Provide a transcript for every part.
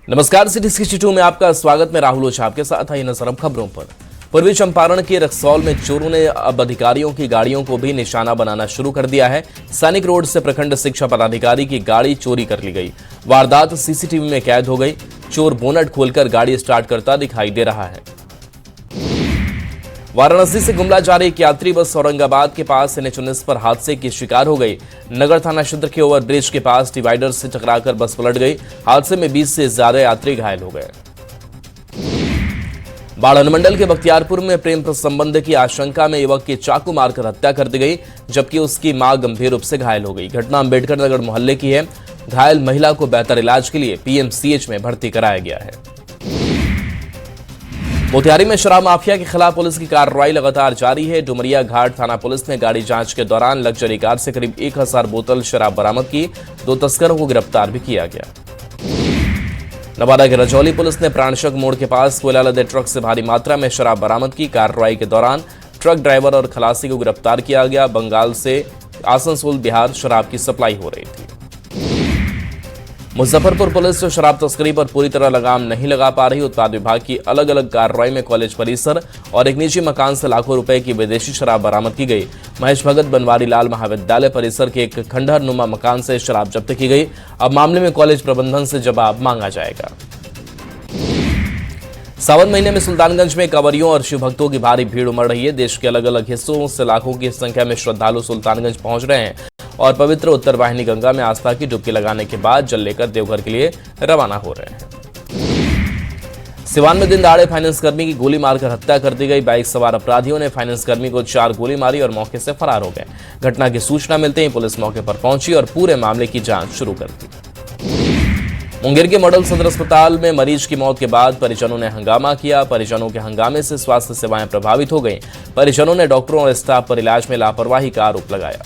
नमस्कार, सिटी 62 में आपका स्वागत। मैं राहुल ओझा आपके साथ है। नजर अब खबरों पर। पूर्वी चंपारण के रक्सौल में चोरों ने अब अधिकारियों की गाड़ियों को भी निशाना बनाना शुरू कर दिया है। सैनिक रोड से प्रखंड शिक्षा पदाधिकारी की गाड़ी चोरी कर ली गई। वारदात सीसीटीवी में कैद हो गई। चोर बोनट खोलकर गाड़ी स्टार्ट करता दिखाई दे रहा है। वाराणसी से गुमला जा रही एक यात्री बस औरंगाबाद के पास NH-19 पर हादसे की शिकार हो गई। नगर थाना क्षेत्र के ओवरब्रिज के पास डिवाइडर से टकराकर बस पलट गई। हादसे में 20 से ज्यादा यात्री घायल हो गए। बाढ़ अनुमंडल के बख्तियारपुर में प्रेम संबंध की आशंका में युवक की चाकू मारकर हत्या कर दी गई, जबकि उसकी मां गंभीर रूप से घायल हो गई। घटना अंबेडकर नगर मोहल्ले की है। घायल महिला को बेहतर इलाज के लिए PMCH में भर्ती कराया गया है। मोतिहारी में शराब माफिया के खिलाफ पुलिस की कार्रवाई लगातार जारी है। डुमरिया घाट थाना पुलिस ने गाड़ी जांच के दौरान लग्जरी कार से करीब 1000 बोतल शराब बरामद की। 2 तस्करों को गिरफ्तार भी किया गया। नवादा के रजौली पुलिस ने प्राणशक मोड़ के पास कोयला लदे ट्रक से भारी मात्रा में शराब बरामद की। कार्रवाई के दौरान ट्रक ड्राइवर और खलासी को गिरफ्तार किया गया। बंगाल से आसनसोल बिहार शराब की सप्लाई हो रही थी। मुजफ्फरपुर पुलिस जो शराब तस्करी पर पूरी तरह लगाम नहीं लगा पा रही। उत्पाद विभाग की अलग अलग कार्रवाई में कॉलेज परिसर और एक निजी मकान से लाखों रुपए की विदेशी शराब बरामद की गई। महेश भगत बनवारी लाल महाविद्यालय परिसर के एक खंडहर नुमा मकान से शराब जब्त की गई। अब मामले में कॉलेज प्रबंधन से जवाब मांगा जाएगा। सावन महीने में सुल्तानगंज में कांवरियों और शिव भक्तों की भारी भीड़ उमड़ रही है। देश के अलग अलग हिस्सों से लाखों की संख्या में श्रद्धालु सुल्तानगंज पहुंच रहे हैं और पवित्र उत्तर वाहिनी गंगा में आस्था की डुबकी लगाने के बाद जल लेकर देवघर के लिए रवाना हो रहे हैं। सिवान में दिन दहाड़े फाइनेंस कर्मी की गोली मारकर हत्या कर दी गई। बाइक सवार अपराधियों ने फाइनेंस कर्मी को 4 गोली मारी और मौके से फरार हो गए। घटना की सूचना मिलते ही पुलिस मौके पर पहुंची और पूरे मामले की जांच शुरू कर दी। मुंगेर के मॉडल सदर अस्पताल में मरीज की मौत के बाद परिजनों ने हंगामा किया। परिजनों के हंगामे से स्वास्थ्य सेवाएं प्रभावित हो गई। परिजनों ने डॉक्टरों और स्टाफ पर इलाज में लापरवाही का आरोप लगाया।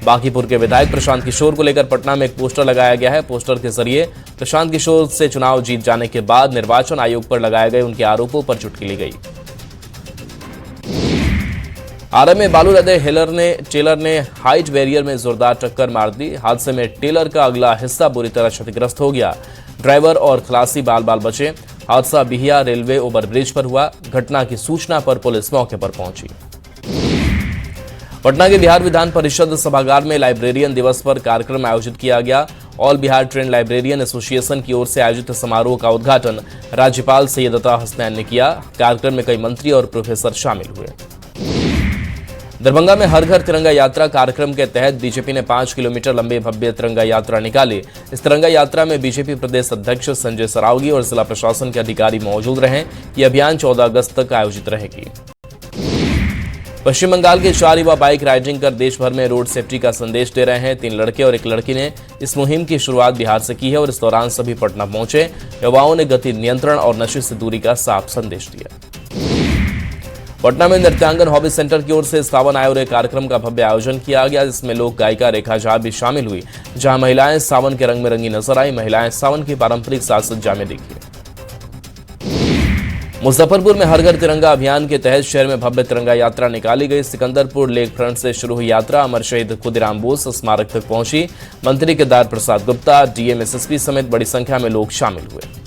बांकीपुर के विधायक प्रशांत किशोर को लेकर पटना में एक पोस्टर लगाया गया है। पोस्टर के जरिए प्रशांत किशोर से चुनाव जीत जाने के बाद निर्वाचन आयोग पर लगाए गए उनके आरोपों पर चुटकी ली गई। आरा में बालू लदे टेलर ने हाइट बैरियर में जोरदार टक्कर मार दी। हादसे में टेलर का अगला हिस्सा बुरी तरह क्षतिग्रस्त हो गया। ड्राइवर और खलासी बाल बाल बचे। हादसा बिहिया रेलवे ओवरब्रिज पर हुआ। घटना की सूचना पर पुलिस मौके पर पहुंची। पटना के बिहार विधान परिषद सभागार में लाइब्रेरियन दिवस पर कार्यक्रम आयोजित किया गया। All Bihar trend librarian association की ओर से आयोजित समारोह का उद्घाटन राज्यपाल सैयद अता हसनैन ने किया। कार्यक्रम में कई मंत्री और प्रोफेसर शामिल हुए। दरभंगा में हर घर तिरंगा यात्रा कार्यक्रम के तहत बीजेपी ने 5 किलोमीटर लंबी भव्य तिरंगा यात्रा निकाली। इस तिरंगा यात्रा में बीजेपी प्रदेश अध्यक्ष संजय सरावगी और जिला प्रशासन के अधिकारी मौजूद रहे। यह अभियान 14 अगस्त तक आयोजित रहेगी। पश्चिम बंगाल के 4 युवा बाइक राइडिंग कर देश भर में रोड सेफ्टी का संदेश दे रहे हैं। 3 लड़के और 1 लड़की ने इस मुहिम की शुरुआत बिहार से की है और इस दौरान सभी पटना पहुंचे। युवाओं ने गति नियंत्रण और नशे से दूरी का साफ संदेश दिया। पटना में नृत्यांगन हॉबी सेंटर की ओर से सावन आयोरे कार्यक्रम का भव्य आयोजन किया गया, जिसमें लोक गायिका रेखा झा भी शामिल हुई। जहां महिलाएं सावन के रंग में रंगी नजर आई। महिलाएं सावन की पारंपरिक साज सज्जा में दिखी। मुजफ्फरपुर में हर घर तिरंगा अभियान के तहत शहर में भव्य तिरंगा यात्रा निकाली गई। सिकंदरपुर लेक फ्रंट से शुरू हुई यात्रा अमर शहीद खुदीराम बोस स्मारक तक पहुंची। मंत्री केदार प्रसाद गुप्ता, DM SSP समेत बड़ी संख्या में लोग शामिल हुए।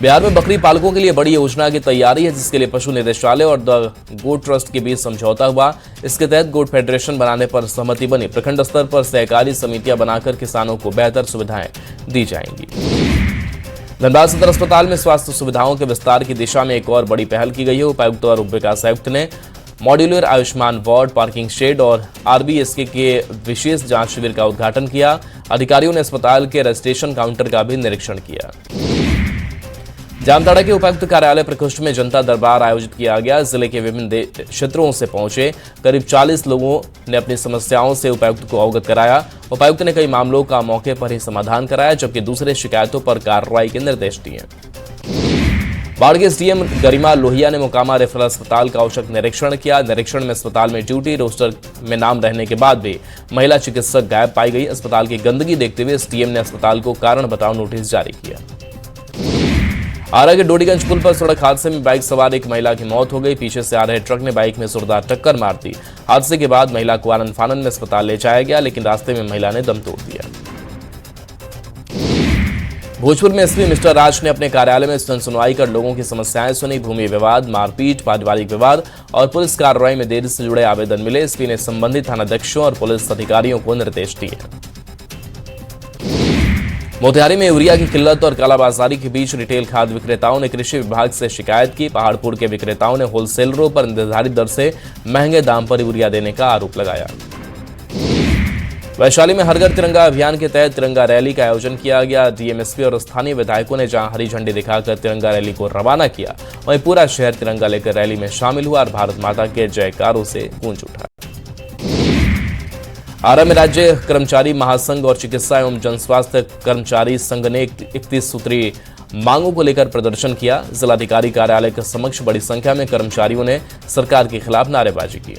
बिहार में बकरी पालकों के लिए बड़ी योजना की तैयारी है, जिसके लिए पशु निदेशालय और द गोट ट्रस्ट के बीच समझौता हुआ। इसके तहत गोट फेडरेशन बनाने पर सहमति बनी। प्रखंड स्तर पर सहकारी समितियां बनाकर किसानों को बेहतर सुविधाएं दी जाएंगी। धनबाद सदर अस्पताल में स्वास्थ्य सुविधाओं के विस्तार की दिशा में एक और बड़ी पहल की गई है। उपायुक्त और उप विकास आयुक्त ने modular Ayushman ward, parking shed और RBSK के विशेष जांच शिविर का उद्घाटन किया। अधिकारियों ने अस्पताल के रजिस्ट्रेशन काउंटर का भी निरीक्षण किया। जामताड़ा के उपायुक्त कार्यालय प्रकोष्ठ में जनता दरबार आयोजित किया गया। जिले के विभिन्न क्षेत्रों से पहुंचे करीब 40 लोगों ने अपनी समस्याओं से उपायुक्त को अवगत कराया। उपायुक्त ने कई मामलों का मौके पर ही समाधान कराया, जबकि दूसरे शिकायतों पर कार्रवाई के निर्देश दिए। बाढ़ के SDM गरिमा लोहिया ने मोकामा रेफरल अस्पताल का औचक निरीक्षण किया। निरीक्षण में अस्पताल में ड्यूटी रोस्टर में नाम रहने के बाद भी महिला चिकित्सक गायब पाई गई। अस्पताल की गंदगी देखते हुए SDM ने अस्पताल को कारण बताओ नोटिस जारी किया। आरा के डोडीगंज पुल पर सड़क हादसे में बाइक सवार एक महिला की मौत हो गई। पीछे से आ रहे ट्रक ने बाइक में जोरदार टक्कर मार दी। हादसे के बाद महिला को आनन फानन में अस्पताल ले जाया गया, लेकिन रास्ते में महिला ने दम तोड़ दिया। भोजपुर में एसपी मिस्टर राज ने अपने कार्यालय में सुनवाई कर लोगों की समस्याएं सुनी। भूमि विवाद, मारपीट, पारिवारिक विवाद और पुलिस कार्रवाई में देरी से जुड़े आवेदन मिले। एसपी ने संबंधित थानाध्यक्षों और पुलिस अधिकारियों को निर्देश दिए। मोतिहारी में यूरिया की किल्लत और कालाबाजारी के बीच रिटेल खाद विक्रेताओं ने कृषि विभाग से शिकायत की। पहाड़पुर के विक्रेताओं ने होलसेलरों पर निर्धारित दर से महंगे दाम पर यूरिया देने का आरोप लगाया। वैशाली में हर घर तिरंगा अभियान के तहत तिरंगा रैली का आयोजन किया गया। डीएमएसपी और स्थानीय विधायकों ने जहां हरी झंडी दिखाकर तिरंगा रैली को रवाना किया, वहीं पूरा शहर तिरंगा लेकर रैली में शामिल हुआ और भारत माता के जयकारों से गूंज उठा। आरा में राज्य कर्मचारी महासंघ और चिकित्सा एवं जनस्वास्थ्य कर्मचारी संघ ने 31 सूत्री मांगों को लेकर प्रदर्शन किया। जिलाधिकारी कार्यालय के समक्ष बड़ी संख्या में कर्मचारियों ने सरकार के खिलाफ नारेबाजी की।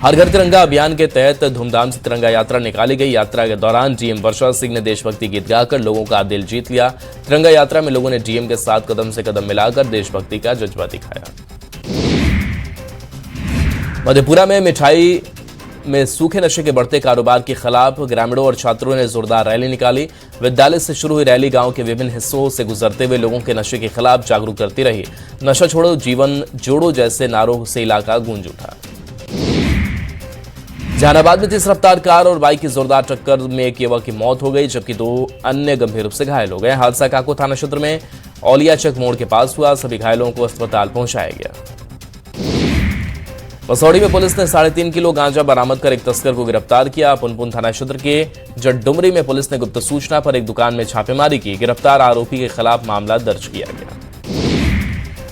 हर घर तिरंगा अभियान के तहत धूमधाम से तिरंगा यात्रा निकाली गई। यात्रा के दौरान डीएम वर्षा सिंह ने देशभक्ति गीत गाकर लोगों का दिल जीत लिया। तिरंगा यात्रा में लोगों ने डीएम के साथ कदम से कदम मिलाकर देशभक्ति का जज्बा दिखाया। मधेपुरा में मिठाई में सूखे नशे के बढ़ते कारोबार के खिलाफ ग्रामीणों और छात्रों ने जोरदार रैली निकाली। विद्यालय से शुरू हुई रैली गांव के विभिन्न हिस्सों से गुजरते हुए लोगों के नशे के खिलाफ जागरूक करती रही। नशा छोड़ो जीवन जोड़ो जैसे नारों से इलाका गूंज उठा। जहानाबाद में तेज रफ्तार कार और बाइक की जोरदार टक्कर में एक युवक की मौत हो गई, जबकि 2 अन्य गंभीर रूप से घायल हो गए। हादसा काको थाना क्षेत्र में औलियाचक मोड़ के पास हुआ। सभी घायलों को अस्पताल पहुंचाया गया। बसौड़ी में पुलिस ने 3.5 किलो गांजा बरामद कर एक तस्कर को गिरफ्तार किया। पुनपुन थाना क्षेत्र के जटडुमरी में पुलिस ने गुप्त सूचना पर एक दुकान में छापेमारी की। गिरफ्तार आरोपी के खिलाफ मामला दर्ज किया गया।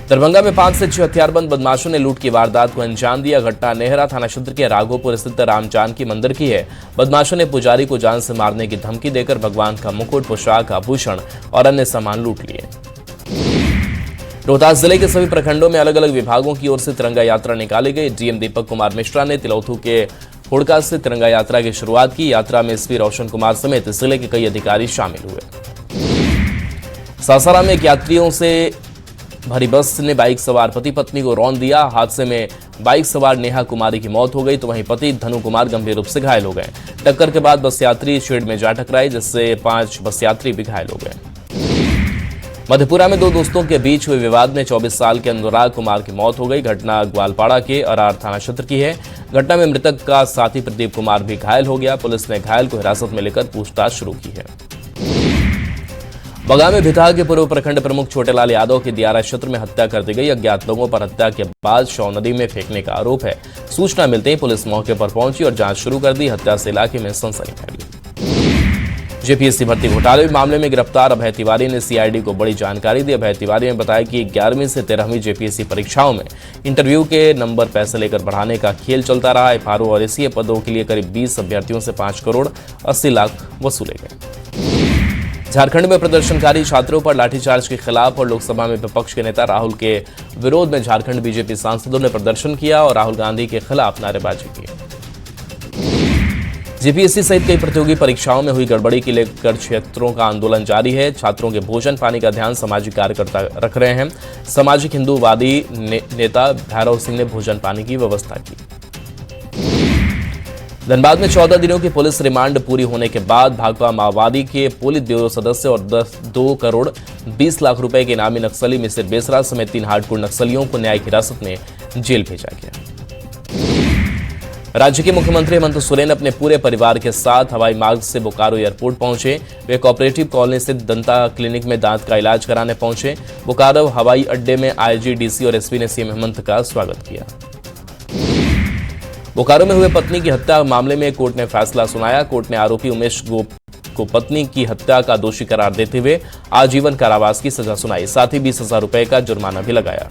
दरभंगा में 5 से 6 हथियारबंद बदमाशों ने लूट की वारदात को अंजाम दिया। घटना नेहरा थाना क्षेत्र के राघोपुर स्थित रामजानकी मंदिर की है। बदमाशों ने पुजारी को जान से मारने की धमकी देकर भगवान का मुकुट, पोशाक, आभूषण और अन्य सामान लूट लिए। रोहतास जिले के सभी प्रखंडों में अलग अलग विभागों की ओर से तिरंगा यात्रा निकाली गई। डीएम दीपक कुमार मिश्रा ने तिलौथू के हुड़का से तिरंगा यात्रा की शुरुआत की। यात्रा में एसपी रोशन कुमार समेत जिले के कई अधिकारी शामिल हुए। सासाराम में एक यात्रियों से भरी बस ने बाइक सवार पति पत्नी को रौंद दिया। हादसे में बाइक सवार नेहा कुमारी की मौत हो गई, तो वहीं पति धनु कुमार गंभीर रूप से घायल हो गए। टक्कर के बाद बस यात्री शेड में जा टकराई, जिससे 5 बस यात्री भी घायल हो गए। मधेपुरा में 2 दोस्तों के बीच हुए विवाद में 24 साल के अनुराग कुमार की मौत हो गई। घटना ग्वालपाड़ा के अरार थाना क्षेत्र की है। घटना में मृतक का साथी प्रदीप कुमार भी घायल हो गया। पुलिस ने घायल को हिरासत में लेकर पूछताछ शुरू की है। बगा में भितहा के पूर्व प्रखंड प्रमुख छोटेलाल यादव की दियारा क्षेत्र में हत्या कर दी गई। अज्ञात लोगों पर हत्या के बाद शव नदी में फेंकने का आरोप है। सूचना मिलते ही पुलिस मौके पर पहुंची और जांच शुरू कर दी। हत्या से इलाके में सनसनी फैल गई। जेपीएससी भर्ती घोटाले मामले में गिरफ्तार अभय तिवारी ने सीआईडी को बड़ी जानकारी दी। अभय तिवारी ने बताया कि 11वीं से 13वीं जेपीएससी परीक्षाओं में इंटरव्यू के नंबर पैसे लेकर बढ़ाने का खेल चलता रहा। एफआरओ और एसीए पदों के लिए करीब 20 अभ्यर्थियों से 5 करोड़ 80 लाख वसूले गए। झारखंड में प्रदर्शनकारी छात्रों पर लाठीचार्ज के खिलाफ और लोकसभा में विपक्ष के नेता राहुल के विरोध में झारखंड बीजेपी सांसदों ने प्रदर्शन किया और राहुल गांधी के खिलाफ नारेबाजी की। जेपीएससी सहित कई प्रतियोगी परीक्षाओं में हुई गड़बड़ी के लेकर छात्रों का आंदोलन जारी है। छात्रों के भोजन पानी का ध्यान सामाजिक कार्यकर्ता रख रहे हैं। सामाजिक हिंदूवादी नेता भैरव सिंह ने भोजन पानी की व्यवस्था की। धनबाद में 14 दिनों की पुलिस रिमांड पूरी होने के बाद भाकपा माओवादी के पोलित ब्यूरो सदस्य और 2 करोड़ 20 लाख रुपए के इनामी नक्सली मिसिर बेसरा समेत 3 हार्डकोर नक्सलियों को न्यायिक हिरासत में जेल भेजा गया। राज्य के मुख्यमंत्री हेमंत सोरेन अपने पूरे परिवार के साथ हवाई मार्ग से बोकारो एयरपोर्ट पहुंचे। वे कोऑपरेटिव कॉलोनी स्थित दंता क्लिनिक में दांत का इलाज कराने पहुंचे। बोकारो हवाई अड्डे में आईजी, डीसी और एसपी ने सीएम हेमंत का स्वागत किया। बोकारो में हुए पत्नी की हत्या मामले में कोर्ट ने फैसला सुनाया। कोर्ट ने आरोपी उमेश गोप को पत्नी की हत्या का दोषी करार देते हुए आजीवन कारावास की सजा सुनाई। साथ ही 20,000 रुपए का जुर्माना भी लगाया।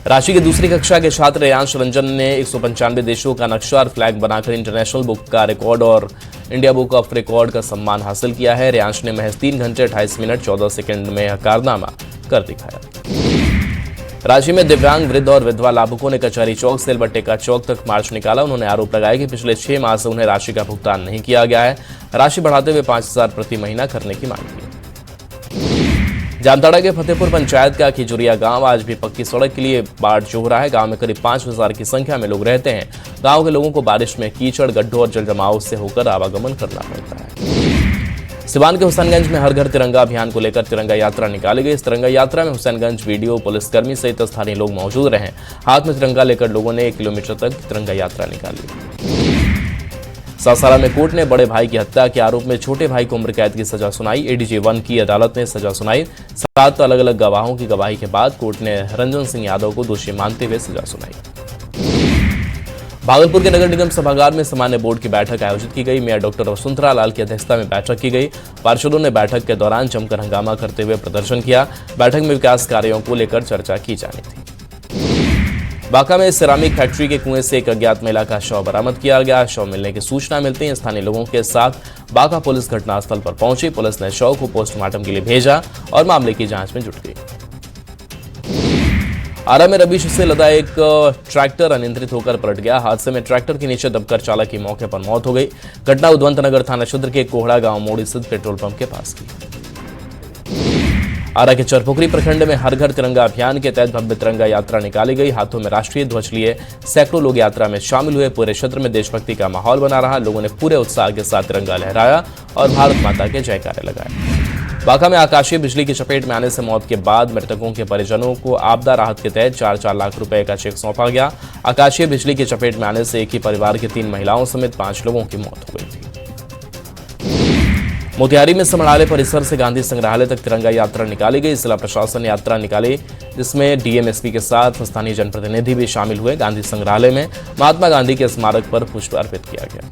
रांची की दूसरी कक्षा के छात्र रेयांश रंजन ने 195 देशों का नक्शा और फ्लैग बनाकर इंटरनेशनल बुक का रिकॉर्ड और इंडिया बुक ऑफ रिकॉर्ड का सम्मान हासिल किया है। रेयांश ने महज 3 घंटे 28 मिनट 14 सेकंड में यह कारनामा कर दिखाया। रांची में दिव्यांग, वृद्ध और विधवा लाभुकों ने कचहरी चौक से एलबट्टेका चौक तक मार्च निकाला। उन्होंने आरोप लगाया कि पिछले 6 माह से उन्हें राशि का भुगतान नहीं किया गया है। राशि बढ़ाते हुए 5,000 प्रति महीना करने की मांग की। जामताड़ा के फतेहपुर पंचायत का खिजुरिया गांव आज भी पक्की सड़क के लिए बाढ़ जोह रहा है। गांव में करीब 5,000 की संख्या में लोग रहते हैं। गांव के लोगों को बारिश में कीचड़, गड्ढों और जल जमाव से होकर आवागमन करना पड़ता है। सिवान के हुसैनगंज में हर घर तिरंगा अभियान को लेकर तिरंगा यात्रा निकाली गई। इस तिरंगा यात्रा में हुसैनगंज वीडियो पुलिसकर्मी सहित स्थानीय लोग मौजूद रहे। हाथ में तिरंगा लेकर लोगों ने 1 किलोमीटर तक तिरंगा यात्रा निकाली। सासाराम में कोर्ट ने बड़े भाई की हत्या के आरोप में छोटे भाई को उम्र कैद की सजा सुनाई। एडीजे 1 की अदालत ने सजा सुनाई। 7 अलग अलग गवाहों की गवाही के बाद कोर्ट ने रंजन सिंह यादव को दोषी मानते हुए सजा सुनाई। भागलपुर के नगर निगम सभागार में सामान्य बोर्ड की बैठक आयोजित की गई। मेयर डॉक्टर वसुंधरा लाल की अध्यक्षता में बैठक की गई। पार्षदों ने बैठक के दौरान जमकर हंगामा करते हुए प्रदर्शन किया। बैठक में विकास कार्यों को लेकर चर्चा की जानी थी। बांका में सिरामिक फैक्ट्री के कुएं से एक अज्ञात महिला का शव बरामद किया गया। शव मिलने की सूचना मिलते ही स्थानीय लोगों के साथ बांका पुलिस घटनास्थल पर पहुंची। पुलिस ने शव को पोस्टमार्टम के लिए भेजा और मामले की जांच में जुट गई। आरा में रबीश से लदा एक ट्रैक्टर अनियंत्रित होकर पलट गया। हादसे में ट्रैक्टर के नीचे दबकर चालक की मौके पर मौत हो गई। घटना उद्वंत नगर थाना क्षेत्र के कोहड़ा गांव मोड़ स्थित पेट्रोल पंप के पास की। आरा के चरपोखरी प्रखंड में हर घर तिरंगा अभियान के तहत भव्य तिरंगा यात्रा निकाली गई। हाथों में राष्ट्रीय ध्वज लिए सैकड़ों लोग यात्रा में शामिल हुए। पूरे क्षेत्र में देशभक्ति का माहौल बना रहा। लोगों ने पूरे उत्साह के साथ तिरंगा लहराया और भारत माता के जयकारे लगाए। बांका में आकाशीय बिजली की चपेट में आने से मौत के बाद मृतकों के परिजनों को आपदा राहत के तहत 4-4 लाख रुपए का चेक सौंपा गया। आकाशीय बिजली की चपेट में आने से एक ही परिवार की 3 महिलाओं समेत 5 लोगों की मौत हो गई थी। मोतिहारी में समराले परिसर से गांधी संग्रहालय तक तिरंगा यात्रा निकाली गई। जिला प्रशासन ने यात्रा निकाली, जिसमें डीएमएसपी के साथ स्थानीय जनप्रतिनिधि भी शामिल हुए। गांधी संग्रहालय में महात्मा गांधी के स्मारक पर पुष्प अर्पित किया गया।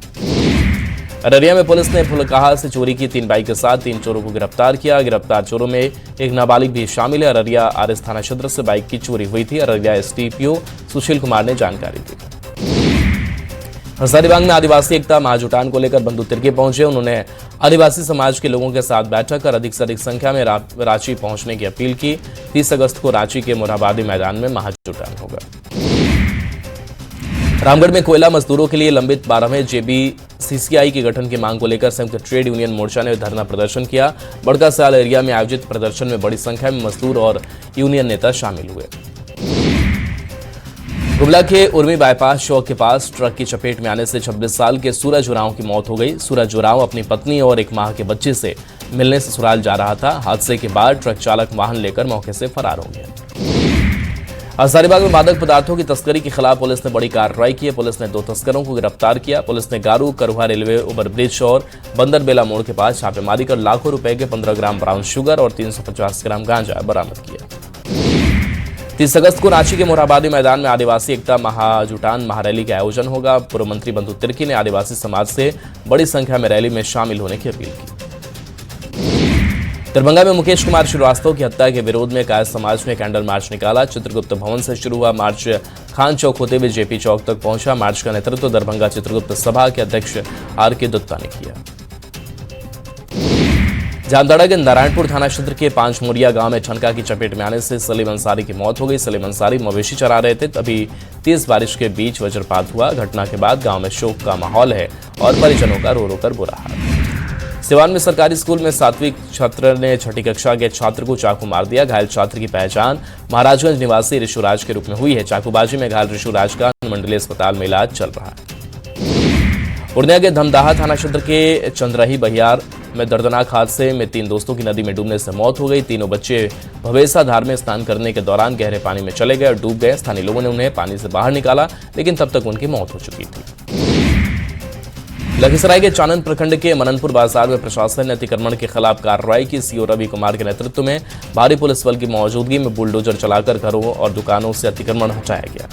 अररिया में पुलिस ने फुलकाहा से चोरी की 3 बाइक के साथ 3 चोरों को गिरफ्तार किया। गिरफ्तार चोरों में एक नाबालिग भी शामिल है। अररिया आरएस थाना क्षेत्र से बाइक की चोरी हुई थी। अररिया एसडीपीओ सुशील कुमार ने जानकारी दी। हजारीबाग में आदिवासी एकता महाजुटान को लेकर बंधु तिर्की पहुंचे। उन्होंने आदिवासी समाज के लोगों के साथ बैठक कर अधिक से अधिक संख्या में रांची पहुंचने की अपील की। 30 अगस्त को रांची के मोरहाबादी मैदान में महाजुटान होगा। रामगढ़ में कोयला मजदूरों के लिए लंबित 12वें जेबीसीसीआई के गठन की मांग को लेकर संयुक्त ट्रेड यूनियन मोर्चा ने धरना प्रदर्शन किया। बड़का साल एरिया में आयोजित प्रदर्शन में बड़ी संख्या में मजदूर और यूनियन नेता शामिल हुए। गुमला के उर्मी बाईपास चौक के पास ट्रक की चपेट में आने से 26 साल के सूरज उरांव की मौत हो गई। सूरज उरांव अपनी पत्नी और 1 माह के बच्चे से मिलने ससुराल जा रहा था। हादसे के बाद ट्रक चालक वाहन लेकर मौके से फरार हो गया। हजारीबाग में मादक पदार्थों की तस्करी के खिलाफ पुलिस ने बड़ी कार्रवाई की है। पुलिस ने 2 तस्करों को गिरफ्तार किया। पुलिस ने गारू करुहा रेलवे ओवरब्रिज और बंदरबेला मोड़ के पास छापेमारी कर लाखों रुपए के 15 ग्राम ब्राउन शुगर और 350 ग्राम गांजा बरामद किया। 30 अगस्त को रांची के मोरहाबादी मैदान में आदिवासी एकता महाजुटान महारैली का आयोजन होगा। पूर्व मंत्री बंधु तिर्की ने आदिवासी समाज से बड़ी संख्या में रैली में शामिल होने की अपील की। दरभंगा में मुकेश कुमार श्रीवास्तव की हत्या के विरोध में कायस्थ समाज ने कैंडल मार्च निकाला। चित्रगुप्त भवन से शुरू हुआ मार्च खान चौक होते हुए जेपी चौक तक पहुंचा। मार्च का नेतृत्व दरभंगा चित्रगुप्त सभा के अध्यक्ष आर.के. दत्ता ने किया। जामताड़ा के नारायणपुर थाना क्षेत्र के 5 मुरिया गांव में ठनका की चपेट में आने से सलीम अंसारी की मौत हो गई। सलीम अंसारी मवेशी चरा रहे थे, तभी तेज बारिश के बीच वज्रपात हुआ। घटना के बाद गांव में शोक का माहौल है और परिजनों का रो रो कर बुरा हाल। सिवान में सरकारी स्कूल में 7वीं छात्र ने 6ठी कक्षा के छात्र को चाकू मार दिया। घायल छात्र की पहचान महाराजगंज निवासी ऋषुराज के रूप में हुई है। चाकूबाजी में घायल ऋषुराज का मंडलीय अस्पताल में इलाज चल रहा है। पूर्णिया के धमदाहा थाना क्षेत्र के चंद्रही बहियार में दर्दनाक हादसे में 3 दोस्तों की नदी में डूबने से मौत हो गई। तीनों बच्चे भवेसा धार में स्नान करने के दौरान गहरे पानी में चले गए और डूब गए। स्थानीय लोगों ने उन्हें पानी से बाहर निकाला, लेकिन तब तक उनकी मौत हो चुकी थी। लखीसराय के चानन प्रखंड के मननपुर बाजार में प्रशासन ने अतिक्रमण के खिलाफ कार्रवाई की। सीओ रवि कुमार के नेतृत्व में भारी पुलिस बल की मौजूदगी में बुलडोजर चलाकर घरों और दुकानों से अतिक्रमण हटाया गया।